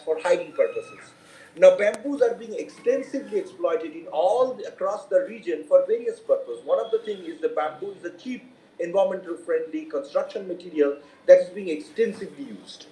for hiding purposes. Now, bamboos are being extensively exploited in all across the region for various purposes. One of the things is the bamboo is a cheap, environmental friendly construction material that is being extensively used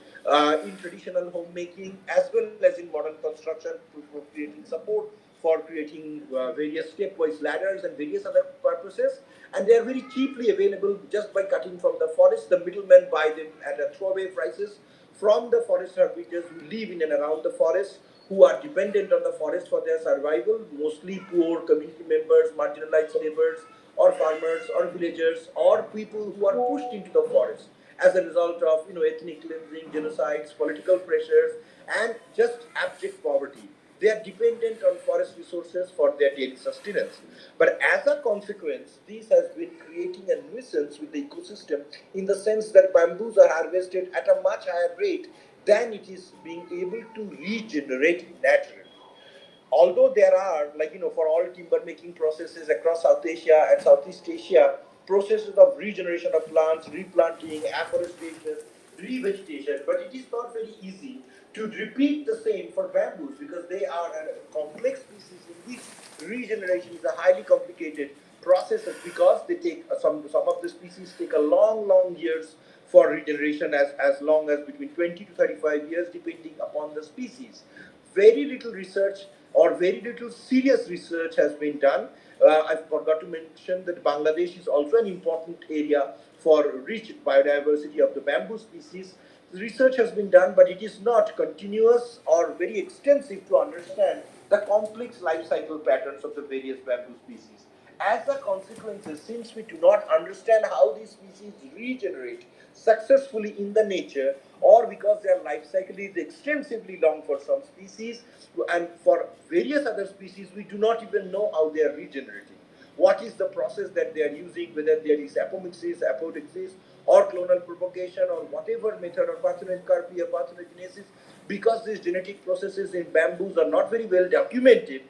in traditional homemaking as well as in modern construction for creating support for creating various stepwise ladders and various other purposes. And they are very cheaply available just by cutting from the forest. The middlemen buy them at a throwaway prices from the forest arbiters who live in and around the forest, who are dependent on the forest for their survival, mostly poor community members, marginalized laborers, or farmers, or villagers, or people who are pushed into the forest as a result of ethnic cleansing, genocides, political pressures, and just abject poverty. They are dependent on forest resources for their daily sustenance. But as a consequence, this has been creating a nuisance with the ecosystem in the sense that bamboos are harvested at a much higher rate than it is being able to regenerate naturally. Although there are, like for all timber making processes across South Asia and Southeast Asia, processes of regeneration of plants, replanting, afforestation, revegetation, but it is not very easy to repeat the same for bamboos because they are a complex species in which regeneration is a highly complicated process because they take some of the species take a long years for regeneration as long as between 20 to 35 years depending upon the species. Very little research or very little serious research has been done. I forgot to mention that Bangladesh is also an important area for rich biodiversity of the bamboo species. Research has been done, but it is not continuous or very extensive to understand the complex life cycle patterns of the various bamboo species. As a consequence, since we do not understand how these species regenerate successfully in the nature, or because their life cycle is extensively long for some species, and for various other species, we do not even know how they are regenerating. What is the process that they are using, whether there is apomixis, apodixis, or clonal propagation, or whatever method, or parthenocarpy or parthenogenesis, because these genetic processes in bamboos are not very well documented,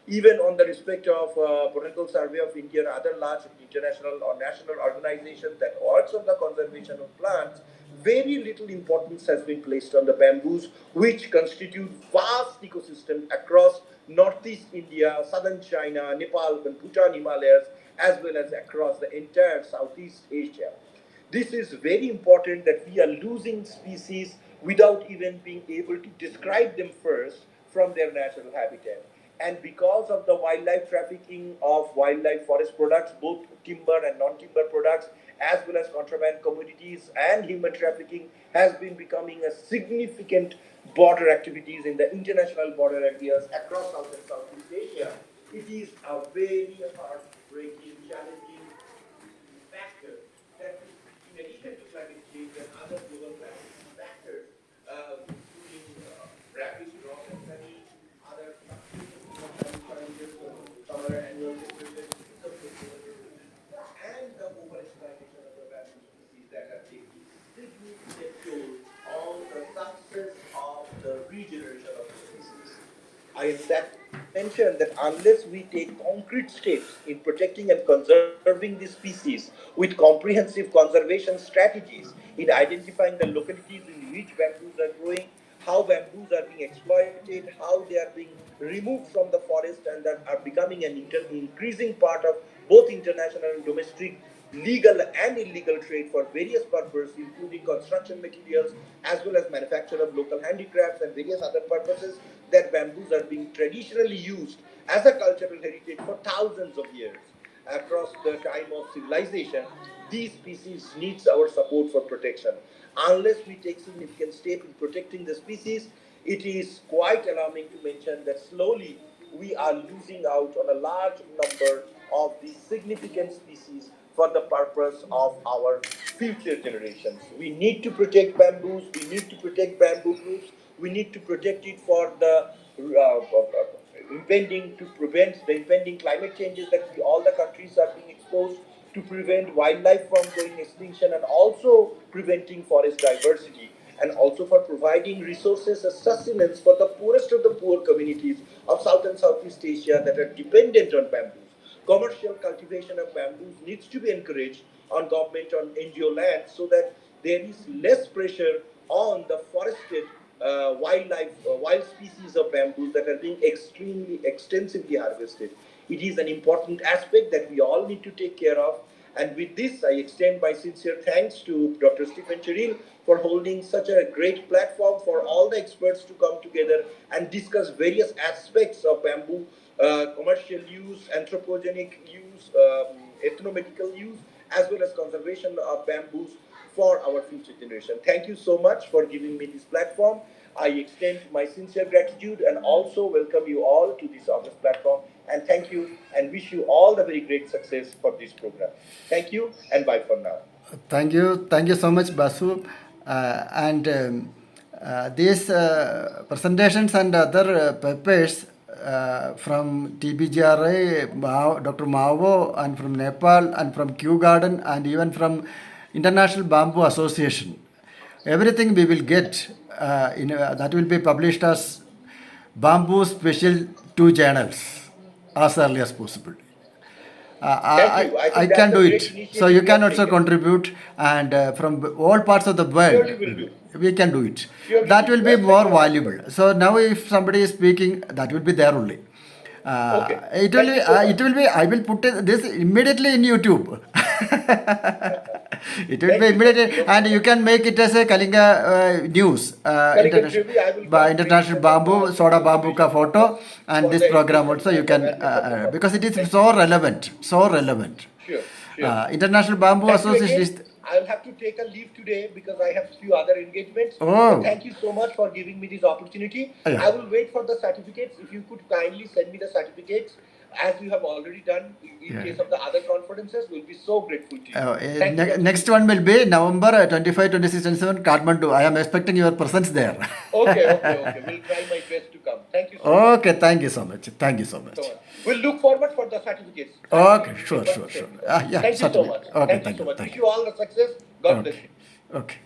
even on the respect of Botanical Survey of India and other large international or national organizations that works on the conservation of plants, very little importance has been placed on the bamboos, which constitute vast ecosystem across northeast India, southern China, Nepal, and Bhutan Himalayas, as well as across the entire Southeast Asia. This is very important that we are losing species without even being able to describe them first from their natural habitat. And because of the wildlife trafficking of wildlife forest products, both timber and non-timber products, as well as contraband commodities and human trafficking, has been becoming a significant border activities in the international border areas across South and Southeast Asia. It is a very heartbreaking, challenging factor that is, in addition to climate change and other global climate factors, including rapid drought and famine, other fluctuations in the climate challenges, summer annual temperature, increase of the global temperature, and the overexploitation of the bamboo species that are taking significant toll on the success of the regeneration of the species. I in fact mentioned that unless we take concrete steps in protecting and conserving these species with comprehensive conservation strategies, in identifying the localities in which bamboos are growing, how bamboos are being exploited, how they are being removed from the forest and that are becoming an increasing part of both international and domestic legal and illegal trade for various purposes, including construction materials as well as manufacture of local handicrafts and various other purposes, that bamboos are being traditionally used as a cultural heritage for thousands of years across the time of civilization. These species needs our support for protection. Unless we take significant step in protecting the species, it is quite alarming to mention that slowly we are losing out on a large number of these significant species for the purpose of our future generations. We need to protect bamboos, we need to protect bamboo groups, we need to protect it for the impending to prevent the impending climate changes that all the countries are being exposed, to prevent wildlife from going extinction, and also preventing forest diversity, and also for providing resources as sustenance for the poorest of the poor communities of South and Southeast Asia that are dependent on bamboos. Commercial cultivation of bamboos needs to be encouraged on government on NGO land so that there is less pressure on the forested wild species of bamboos that are being extremely extensively harvested. It is an important aspect that we all need to take care of. And with this, I extend my sincere thanks to Dr. Stephen Cheril for holding such a great platform for all the experts to come together and discuss various aspects of bamboo, commercial use, anthropogenic use, ethnomedical use, as well as conservation of bamboos for our future generation. Thank you so much for giving me this platform. I extend my sincere gratitude and also welcome you all to this August platform. And thank you and wish you all the very great success for this program. Thank you and bye for now. Thank you so much, Basu. And these presentations and other papers from TBGRA, Dr. Mavo, and from Nepal, and from Kew Garden, and even from International Bamboo Association. Everything we will get that will be published as Bamboo Special 2 journals as early as possible. Thank you. I I think can that's do a it. great initiative So you you can have also taken. contribute, and from all parts of the world, Surely will do. we can do it. Surely That will will do. be As per more your valuable. request. So now, if somebody is speaking, that will be there only. Okay. Thank you so much. It will be. I will put this immediately in YouTube. It will be Thank you. Thank you. immediately, Looking and you forward. can make it as a Kalinga news, Kalinga Trivia, I will come bring it international from Nepal, bamboo, bring soda the bamboo ka information from us photo, and for this the program education also you and can awareness of the public. because it is Thank you. so relevant, so relevant. Sure, sure. International Bamboo Thank you Association again. is. I'll have to take a leave today because I have a few other engagements. But Oh, thank you so much for giving me this opportunity. yeah. I will wait for the certificates. If you could kindly send me the certificates, as you have already done in Yeah. case of the other conferences, we'll be so grateful to you. Thank you, Dr. Next one will be November 25, 26, 27, Kathmandu. I am expecting your presence there. Okay, okay, okay. We'll try my best to come. Thank you so much. Okay, thank you so much. Thank you so So much. much. We'll look forward for the certificates. Okay, Kindly sure, remember sure, to sure. send me them. Yeah, Thank you so certainly. much. Okay, Thank you thank so you, much. thank Wish you. you all the success. God bless Okay, you. okay.